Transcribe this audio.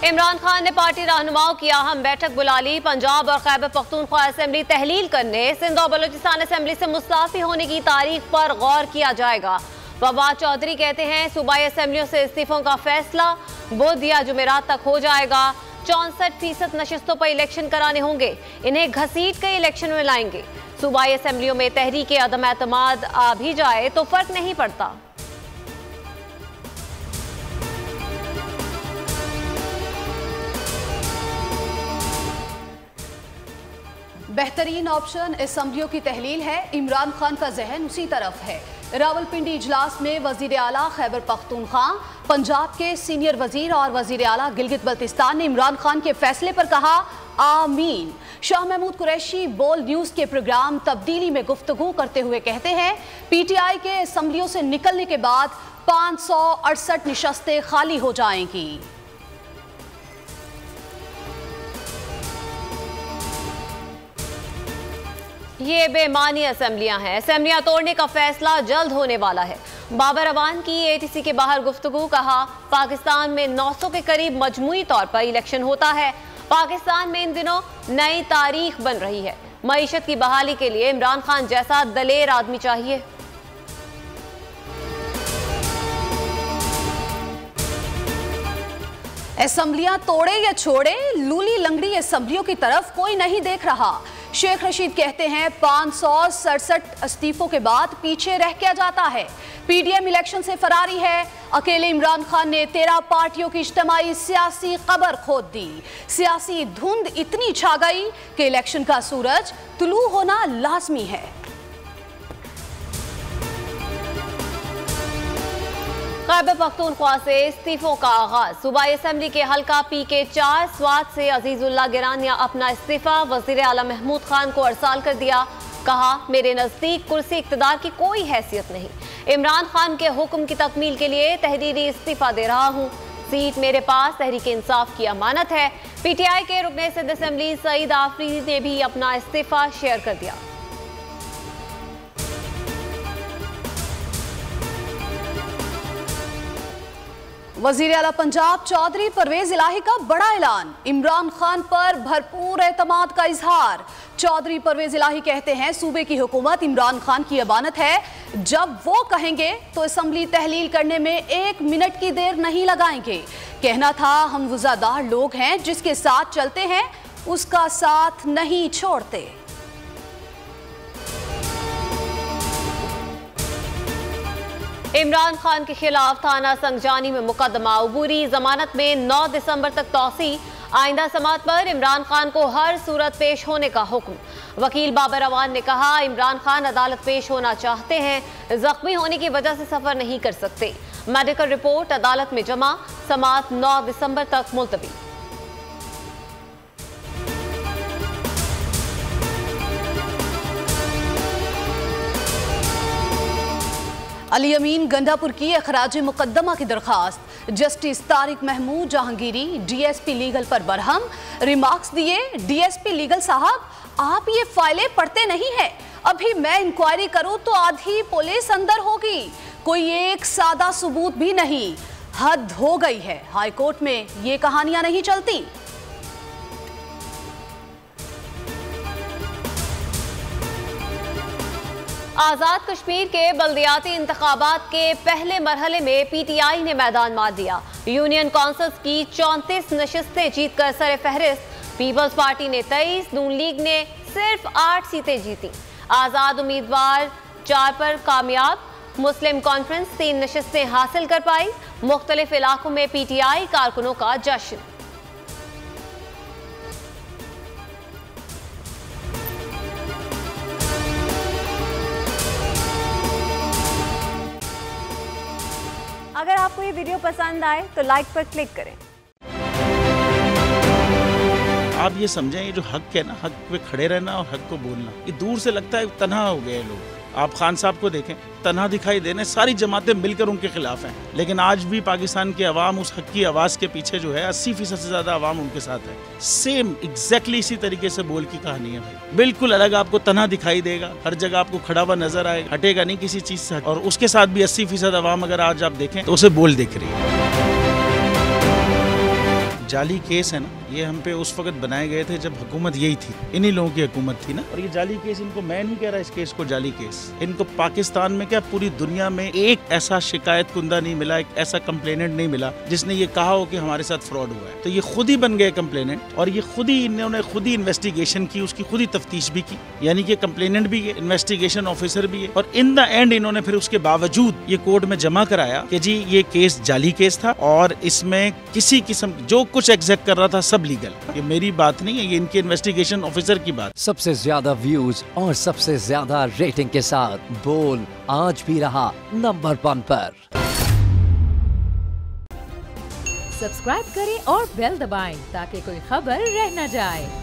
इमरान खान ने पार्टी रहनुमाओं की अहम बैठक बुला ली। पंजाब और खैबर पख्तूनख्वा असेंबली तहलील करने, सिंध और बलूचिस्तान असेंबली से मुस्ताफी होने की तारीख पर गौर किया जाएगा। फवाद चौधरी कहते हैं सूबाई असेंबलियों से इस्तीफों का फैसला बुध या जुमेरात तक हो जाएगा। 64% नशिस्तों पर इलेक्शन कराने होंगे, इन्हें घसीट कर इलेक्शन में लाएंगे। सूबाई असेंबलियों में तहरीक अदम एतमाद आ भी जाए तो फर्क नहीं पड़ता। बेहतरीन ऑप्शन असेंबलियों की तहलील है। इमरान खान का जहन उसी तरफ है। रावलपिंडी इजलास में वजीर आला खैबर पख्तूनख्वा, पंजाब के सीनियर वजीर और वजीर आला गिलगित बल्तिस्तान ने इमरान खान के फैसले पर कहा आमीन। शाह महमूद कुरैशी बोल न्यूज के प्रोग्राम तब्दीली में गुफ्तगू करते हुए कहते हैं पीटीआई के असेंबलियों से निकलने के बाद 568 निशस्तें खाली हो जाएंगी। ये बेमानी असेंबलियां हैं। असेंबलियां तोड़ने का फैसला जल्द होने वाला है। बाबर अवान की एटीसी के बाहर गुफ्तगू, कहा पाकिस्तान में 900 के करीब मजमूई तौर पर इलेक्शन होता है। पाकिस्तान में इन दिनों नई तारीख बन रही है। मईशत की बहाली के लिए इमरान खान जैसा दलेर आदमी चाहिए। असेंबलियां तोड़े या छोड़े, लूली लंगड़ी असेंबलियों की तरफ कोई नहीं देख रहा। शेख रशीद कहते हैं 567 इस्तीफों के बाद पीछे रह क्या जाता है। पीडीएम इलेक्शन से फरारी है। अकेले इमरान खान ने 13 पार्टियों की इज्तिमाई सियासी कबर खोद दी। सियासी धुंध इतनी छा गई कि इलेक्शन का सूरज तुलू होना लाजमी है। खैबर पख्तूनख्वा से इस्तीफों का आगाज। सूबाई असेंबली के हल्का PK4 स्वात से अजीजुल्लाह गिरानिया अपना इस्तीफा वजीर आला महमूद खान को अरसाल कर दिया। कहा मेरे नजदीक कुर्सी इख्तिदार की कोई हैसियत नहीं। इमरान खान के हुक्म की तकमील के लिए तहरीरी इस्तीफा दे रहा हूँ। सीट मेरे पास तहरीक इंसाफ की अमानत है। PTI के रुकने सिंध असेंबली सईद आफरीदी ने भी अपना इस्तीफा शेयर कर दिया। वजीर आला पंजाब चौधरी परवेज इलाही का बड़ा ऐलान। इमरान खान पर भरपूर एतमाद का इजहार। चौधरी परवेज इलाही कहते हैं सूबे की हुकूमत इमरान खान की अमानत है। जब वो कहेंगे तो असेंबली तहलील करने में 1 मिनट की देर नहीं लगाएंगे। कहना था हम वज़ादार लोग हैं, जिसके साथ चलते हैं उसका साथ नहीं छोड़ते। इमरान खान के खिलाफ थाना संगजानी में मुकदमा, अबूरी जमानत में 9 दिसंबर तक तौसी। आइंदा समात पर इमरान खान को हर सूरत पेश होने का हुक्म। वकील बाबर अवान ने कहा इमरान खान अदालत पेश होना चाहते हैं, जख्मी होने की वजह से सफर नहीं कर सकते। मेडिकल रिपोर्ट अदालत में जमा, समात 9 दिसंबर तक मुलतवी। अली अमीन गंडापुर की अखराज मुकदमा की दरखास्त। Justice Tariq Mahmood Jahangiri DSP legal पर बरहम, रिमार्क्स दिए। DSP लीगल साहब आप ये फाइलें पढ़ते नहीं हैं। अभी मैं इंक्वायरी करूं तो आधी पुलिस अंदर होगी, कोई एक सादा सबूत भी नहीं। हद हो गई है। हाईकोर्ट में ये कहानियां नहीं चलती। आजाद कश्मीर के बल्दियाती इंतखाबात के पहले मरहले में PTI ने मैदान मार दिया। यूनियन काउंसिल्स की 34 नशिस्तें जीतकर सर फहरिस्त। पीपल्स पार्टी ने 23, नून लीग ने सिर्फ 8 सीटें जीती। आजाद उम्मीदवार 4 पर कामयाब। मुस्लिम कॉन्फ्रेंस 3 नशिस्तें हासिल कर पाई। मुख्तलिफ इलाकों में PTI कारकुनों का जश्न। अगर आपको ये वीडियो पसंद आए तो लाइक पर क्लिक करें। आप ये समझें, ये जो हक है ना, हक पे खड़े रहना और हक को बोलना, ये दूर से लगता है तन्हा हो गए लोग। आप खान साहब को देखें, तन्हा दिखाई देने, सारी जमातें मिलकर उनके खिलाफ हैं। लेकिन आज भी पाकिस्तान की आवाम उस हक की आवाज़ के पीछे जो है 80% से ज़्यादा आवाम उनके साथ है। सेम एग्जैक्टली इसी तरीके से बोल की कहानी है भाई। बिल्कुल अलग आपको तन्हा दिखाई देगा, हर जगह आपको खड़ा हुआ नजर आएगा, हटेगा नहीं किसी चीज़ से। और उसके साथ भी 80% आवाम अगर आज आप देखें तो उसे बोल दिख रही है। जाली केस है ना, ये हम पे उस वक्त बनाए गए थे जब हुकूमत यही थी, इन्हीं लोगों की हुकूमत थी ना। और ये जाली केस, इनको मैं नहीं कह रहा इस केस को जाली केस, इनको पाकिस्तान में क्या पूरी दुनिया में एक ऐसा शिकायत कुंदा नहीं मिला, एक ऐसा कंप्लेनेंट नहीं मिला जिसने ये कहा हो कि हमारे साथ फ्रॉड हुआ है। तो ये खुद ही बन गए कंप्लेनेंट और ये खुद ही इन्होंने खुद ही इन्वेस्टिगेशन की, उसकी खुद ही तफ्तीश भी की, यानी कि कंप्लेनेंट भी है, इन्वेस्टिगेशन ऑफिसर भी है। और इन द एंड इन्होंने फिर उसके बावजूद ये कोर्ट में जमा कराया कि जी ये केस जाली केस था और इसमें किसी किस्म जो कुछ एग्जैक्ट कर रहा था सब लीगल। ये मेरी बात नहीं है, ये इनके इन्वेस्टिगेशन ऑफिसर की बात। सबसे ज्यादा व्यूज और सबसे ज्यादा रेटिंग के साथ बोल आज भी रहा नंबर 1 पर। सब्सक्राइब करें और बेल दबाएं ताकि कोई खबर रह न जाए।